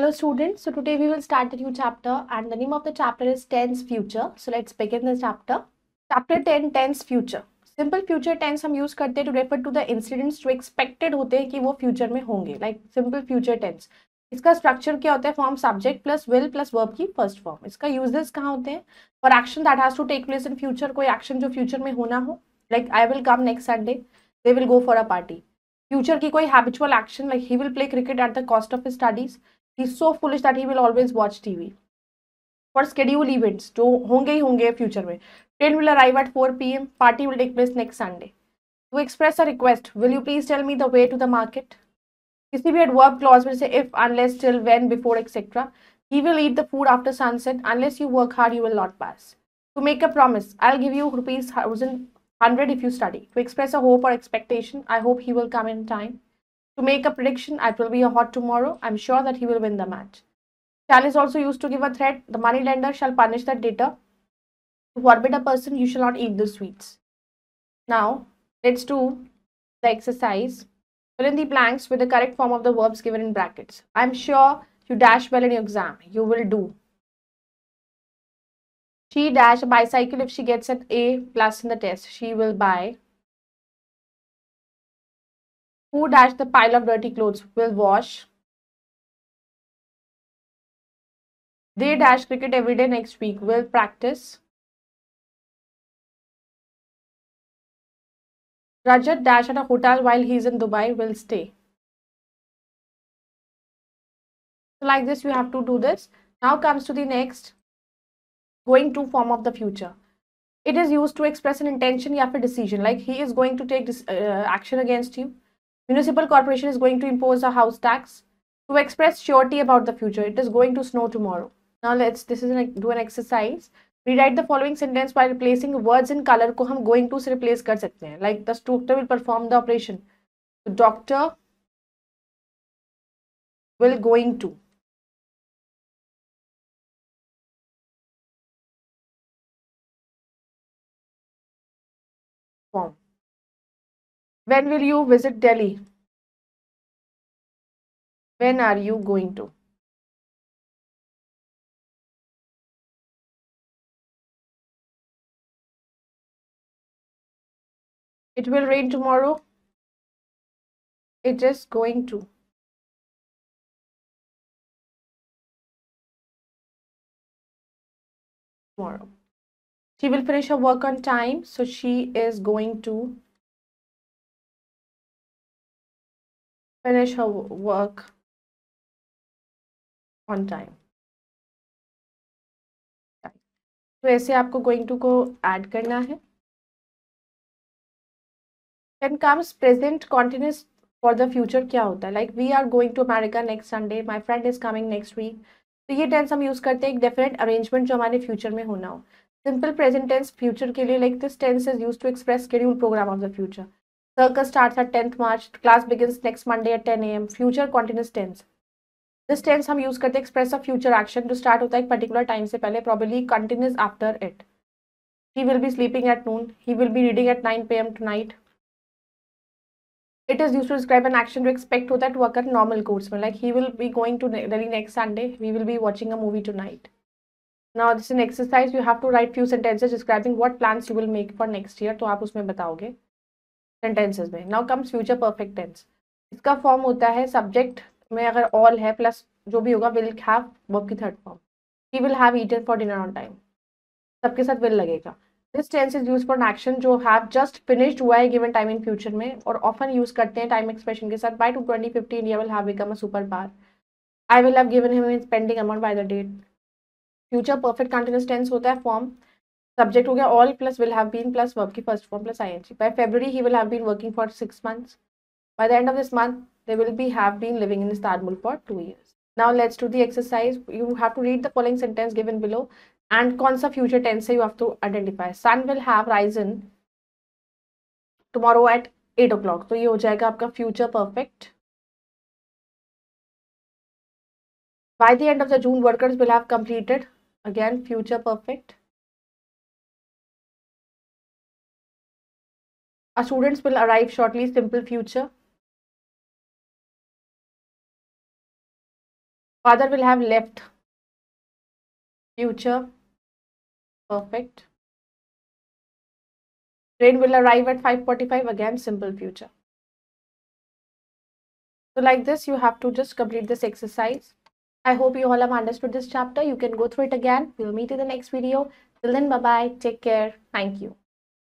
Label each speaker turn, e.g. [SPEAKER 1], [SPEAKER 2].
[SPEAKER 1] Hello students, so today we will start a new chapter and the name of the chapter is tense future. So let's begin the chapter. Chapter 10 tense future. Simple future tense हम use करते हैं to refer to the incidents जो expected होते हैं कि वो future में होंगे, like simple future tense. इसका structure क्या होता है? Form subject plus will plus verb की first form. इसका uses कहाँ होते हैं? For action that has to take place in future, कोई action जो future में होना हो, like I will come next Sunday, they will go for a party. Future की कोई habitual action, like he will play cricket at the cost of his studies. He's so foolish that he will always watch TV. For schedule events जो होंगे ही होंगे future में, train will arrive at 4 p.m. Party will take place next Sunday. To express a request, will you please tell me the way to the market? किसी भी adverb clause में से if, unless, till, when, before, etc. He will eat the food after sunset. Unless you work hard, you will not pass. To make a promise, I'll give you rupees 100 if you study. To express a hope or expectation, I hope he will come in time. To make a prediction, it will be a hot tomorrow. I'm sure that he will win the match. Shall is also used to give a threat. The money lender shall punish the debtor. To forbid a person, you shall not eat the sweets. Now, let's do the exercise. Fill in the blanks with the correct form of the verbs given in brackets. I'm sure you dash well in your exam. You will do. She dash a bicycle if she gets an A plus in the test. She will buy. Who dash the pile of dirty clothes? Will wash. They dash cricket every day next week. Will practice. Rajat dash at a hotel while he's in Dubai. Will stay. So like this, you have to do this. Now comes to the next, going to form of the future. It is used to express an intention या फिर decision, like he is going to take this action against you. Municipal corporation is going to impose a house tax. To express surety about the future, it is going to snow tomorrow. Now do an exercise. Rewrite the following sentence by replacing words in color को हम going to से replace कर सकते हैं. Like the doctor will perform the operation. The doctor will going to. Form. When will you visit Delhi? When are you going to? It will rain tomorrow. It is going to. Tomorrow. She will finish her work on time. So she is going to finish her work on time. तो ऐसे आपको going to को add करना है. Then comes present continuous for the future. क्या होता है? Like we are going to America next Sunday. My friend is coming next week. तो ये tense हम use करते हैं एक definite arrangement जो हमारे future में होना हो. Simple present tense future के लिए, like this tense is used to express scheduled program of the future. Circus starts at 10th March. Class begins next Monday at 10 a.m. Future continuous tense. This tense हम use करते हैं express a future action जो start होता है एक particular time से पहले, probably continues after it. He will be sleeping at noon. He will be reading at 9 p.m. tonight. It is used to describe an action to expect होता है to occur normal course में, like he will be going to Delhi next Sunday. We will be watching a movie tonight. Now this is an exercise. You have to write few sentences describing what plans you will make for next year. तो आप उसमें बताओगे sentences में. Now comes future perfect tense. इसका form होता है subject में अगर all है plus जो भी होगा will have verb की third form. He will have eaten for dinner on time. सबके साथ will लगेगा. This tense is used for an action जो have just finished हुआ है given time in future में, और often use करते हैं time expression के साथ. By 2050 India will have become a superpower. I will have given him his pending amount by the date. Future perfect continuous tense होता है form. Subject हो गया all plus will have been plus verb की first form plus ing. By February he will have been working for 6 months. By the end of this month they will be have been living in Istanbul for 2 years. Now let's do the exercise. You have to read the following sentence given below and कौन सा future tense है you have to identify. Sun will have risen tomorrow at 8 o'clock. तो ये हो जाएगा आपका future perfect. By the end of the June workers will have completed, again future perfect. Our students will arrive shortly, simple future. Father will have left. Future. Perfect. Train will arrive at 5:45. Again, simple future. So like this, you have to just complete this exercise. I hope you all have understood this chapter. You can go through it again. We'll meet in the next video. Till then, bye-bye. Take care. Thank you.